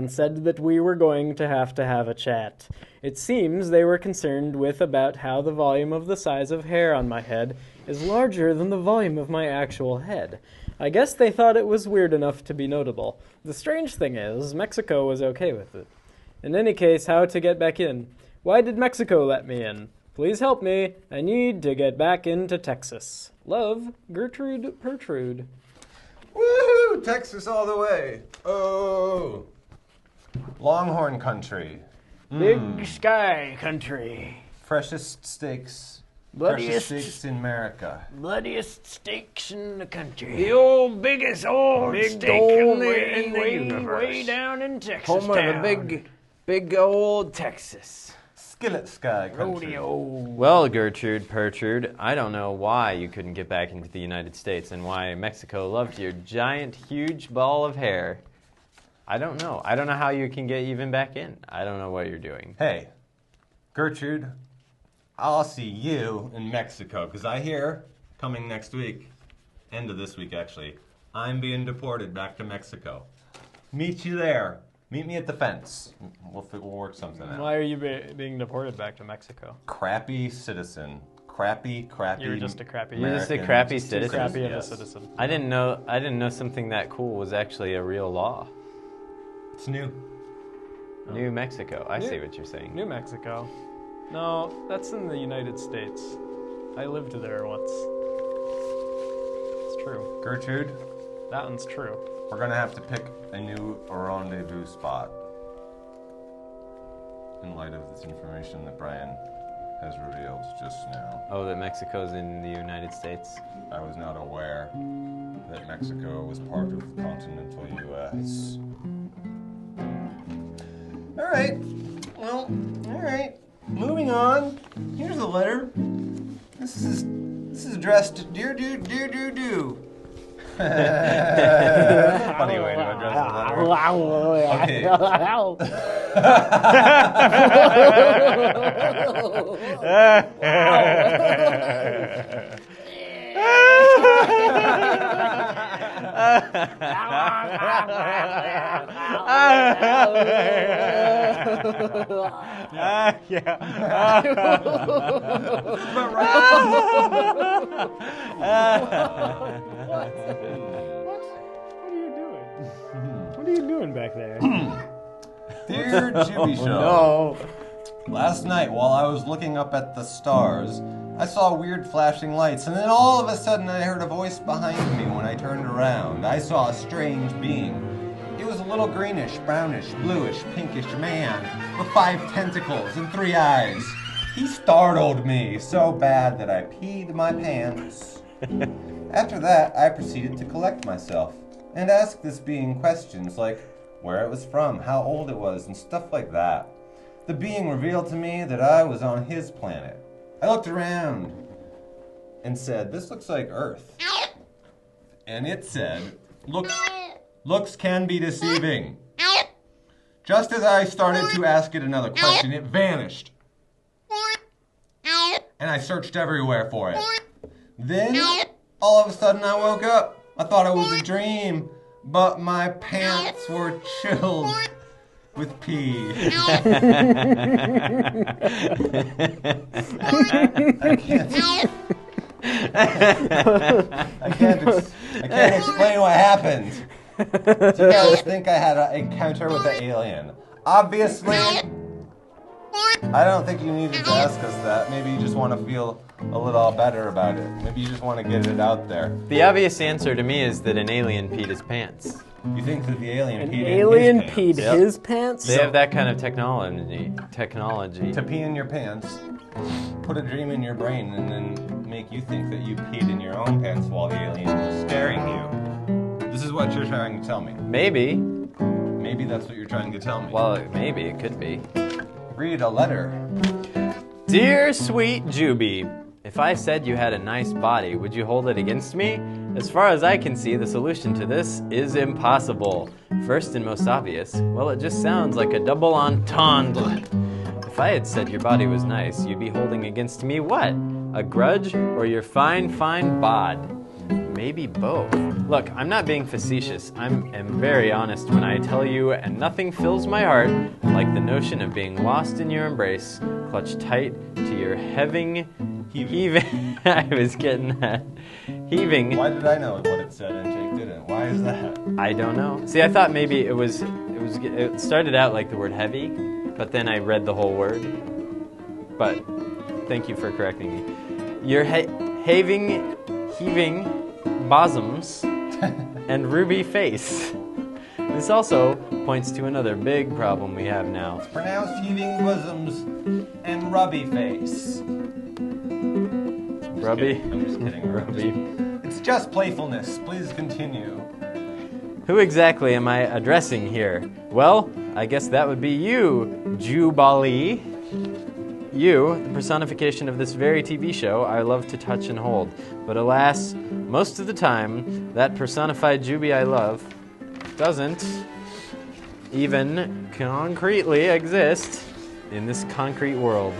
and said that we were going to have a chat. It seems they were concerned with about how the volume of the size of hair on my head is larger than the volume of my actual head. I guess they thought it was weird enough to be notable. The strange thing is, Mexico was okay with it. In any case, how to get back in? Why did Mexico let me in? Please help me. I need to get back into Texas. Love, Gertrude Pertrude. Woohoo! Texas all the way. Oh. Longhorn country. Big sky country. Freshest steaks. Bloodiest Freshest steaks in America. Bloodiest steaks in the country. The old biggest steak in the universe. Way down in Texas Home of the big old Texas. Skillet sky country. rodeo. Well, Gertrude Pertrude, I don't know why you couldn't get back into the United States and why Mexico loved your giant, huge ball of hair. I don't know. I don't know how you can get even back in. I don't know what you're doing. Hey, Gertrude, I'll see you in Mexico, because I hear, coming next week, end of this week actually, I'm being deported back to Mexico. Meet you there. Meet me at the fence. We'll work something out. Why are you being deported back to Mexico? Crappy citizen. Crappy. You were just a crappy. You're just a American crappy Too citizen. crappy of a Yes. citizen. I didn't know something that cool was actually a real law. It's new. New Mexico. I New- see what you're saying. New Mexico. No, that's in the United States. I lived there once. It's true. Gertrude, That one's true. we're gonna have to pick a new rendezvous spot in light of this information that Brian has revealed just now. Oh, that Mexico's in the United States? I was not aware that Mexico was part of the continental U.S. All right. Well, all right. Moving on. Here's a letter. This is addressed to dear do. That's a funny way to address a letter. What are you doing back there? Dear Jubi Show. No. Last night, while I was looking up at the stars, I saw weird flashing lights, and then all of a sudden I heard a voice behind me when I turned around. I saw a strange being. It was a little greenish, brownish, bluish, pinkish man with 5 tentacles and 3 eyes. He startled me so bad that I peed my pants. After that, I proceeded to collect myself and ask this being questions like where it was from, how old it was, and stuff like that. The being revealed to me that I was on his planet. I looked around and said, "This looks like Earth." And it said, looks can be deceiving. Just as I started to ask it another question, it vanished. And I searched everywhere for it. Then, all of a sudden, I woke up. I thought it was a dream, but my pants were chilled with pee. I can't explain what happened. Do you guys think I had an encounter with an alien? Obviously, I don't think you needed to ask us that. Maybe you just want to feel a little better about it. Maybe you just want to get it out there. The obvious answer to me is that an alien peed his pants. You think that the alien An peed alien in his pants? peed Yep. his pants? They have that kind of technology. To pee in your pants, put a dream in your brain, and then make you think that you peed in your own pants while the alien was scaring you. This is what you're trying to tell me. Maybe. Maybe that's what you're trying to tell me. Well, maybe. It could be. Read a letter. Dear sweet Jubi, if I said you had a nice body, would you hold it against me? As far as I can see, the solution to this is impossible. First and most obvious, well, it just sounds like a double entendre. If I had said your body was nice, you'd be holding against me what? A grudge or your fine, fine bod? Maybe both. Look, I'm not being facetious. I am very honest when I tell you, and nothing fills my heart like the notion of being lost in your embrace, clutched tight to your heaving. I was getting that. Heaving. Why did I know what it said and Jake didn't? Why is that? I don't know. See, I thought maybe it started out like the word heavy, but then I read the whole word. But thank you for correcting me. Your heaving bosoms and ruby face. This also points to another big problem we have now. It's pronounced heaving bosoms and rubby face. Rubby? I'm just kidding. Rubby. It's just playfulness. Please continue. Who exactly am I addressing here? Well, I guess that would be you, Jubi. You, the personification of this very TV show I love to touch and hold. But alas, most of the time, that personified Jubi I love doesn't even concretely exist in this concrete world.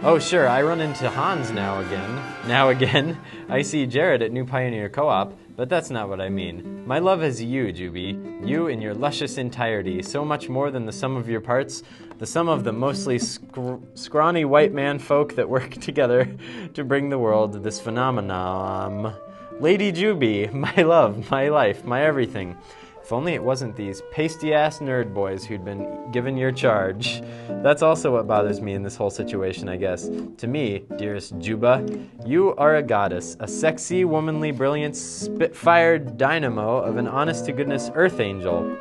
Oh, sure, I run into Hans now again. I see Jared at New Pioneer Co-op, but that's not what I mean. My love is you, Jubi. You in your luscious entirety, so much more than the sum of your parts, the sum of the mostly scrawny white man folk that work together to bring the world this phenomenon. Lady Jubi, my love, my life, my everything. If only it wasn't these pasty-ass nerd boys who'd been given your charge. That's also what bothers me in this whole situation, I guess. To me, dearest Juba, you are a goddess, a sexy, womanly, brilliant, spitfire dynamo of an honest-to-goodness earth angel.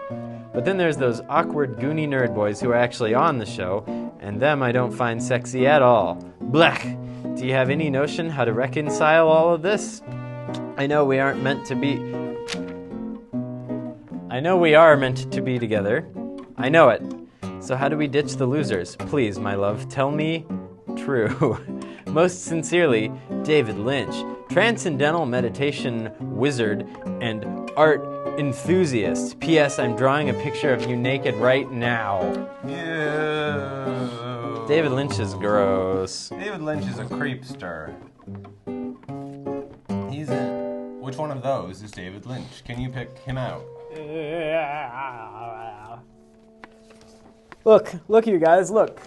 But then there's those awkward, goony nerd boys who are actually on the show, and them I don't find sexy at all. Blech! Do you have any notion how to reconcile all of this? I know we are meant to be together. I know it. So how do we ditch the losers? Please, my love, tell me true. Most sincerely, David Lynch, transcendental meditation wizard and art enthusiast. P.S. I'm drawing a picture of you naked right now. Ew. David Lynch is gross. David Lynch is a creepster. He's in. Which one of those is David Lynch? Can you pick him out? Look, you guys, look.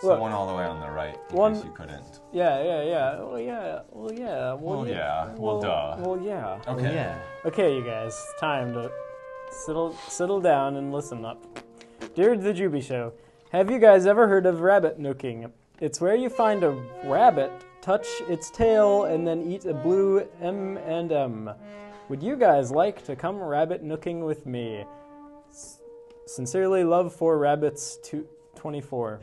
So one all the way on the right, in case you couldn't. Yeah. Well, yeah. Well, duh. Well, yeah. Okay. Yeah. Okay, you guys, time to settle down and listen up. Dear the Jubi Show, have you guys ever heard of rabbit nooking? It's where you find a rabbit, touch its tail, and then eat a blue M&M. Would you guys like to come rabbit nooking with me? Sincerely, love for rabbits 24.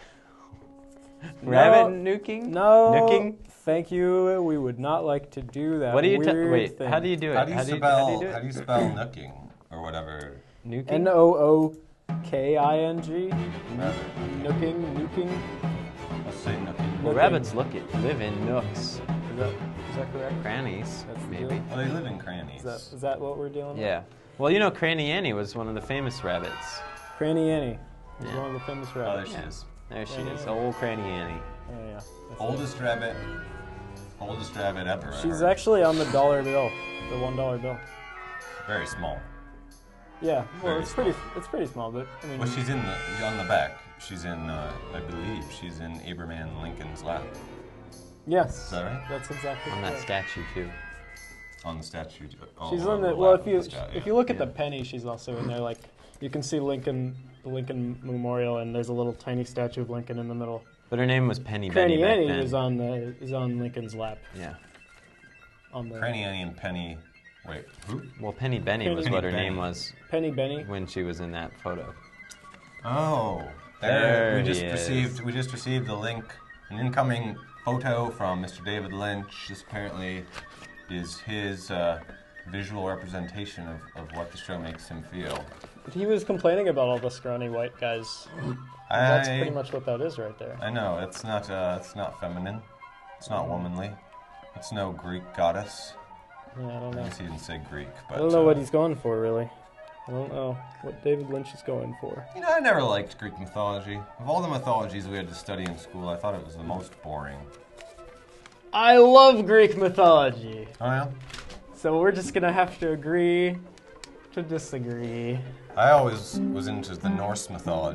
Rabbit nuking? No. Nooking? Thank you. We would not like to do that. What do you weird wait, how do you do it? How do you do spell do it? nooking or whatever? Nuking? Nooking. Nooking. Let's say nooking. Well, rabbits live in nooks. Is that correct? Crannies, That's the maybe. deal? Well, they live in crannies. Is that what we're dealing with? Yeah. Well, you know, Cranny Annie was one of the famous rabbits. Cranny Annie is Yeah. one of the famous Oh, there rabbits. she is. There she Cranny is, Annie. old Cranny Annie. Oh, yeah. That's Oldest rabbit ever. it. She's actually on the dollar bill, the $1 bill. very small. Yeah. Well, Very it's pretty small, but I mean. Well, she's on the back. She's in, I believe, she's in Abraham Lincoln's lap. Yes. Is that right? That's exactly On that correct. ttoo too. On the statue. She's on on the lap well. of the statue. If you look at the penny, she's also in there. Like you can see the Lincoln Memorial, and there's a little tiny statue of Lincoln in the middle. But her name was Penny Benny Cranny back Annie then. is on Lincoln's lap. Yeah. On the Cranny Annie and Penny. Wait, who? Well, Penny Benny was Penny what her Benny. name was Penny Benny. when she was in that photo. Oh, There we just he is. received a link, an incoming photo from Mr. David Lynch. This apparently is his visual representation of what the show makes him feel. But he was complaining about all the scrawny white guys. That's pretty much what that is right there. I know it's not feminine, it's not womanly, it's no Greek goddess. Yeah, I don't I know. guess he didn't say Greek, but I don't know what he's going for, really. I don't know what David Lynch is going for. You know, I never liked Greek mythology. Of all the mythologies we had to study in school, I thought it was the most boring. I love Greek mythology. Oh yeah. So we're just gonna have to agree to disagree. I always was into the Norse mythology.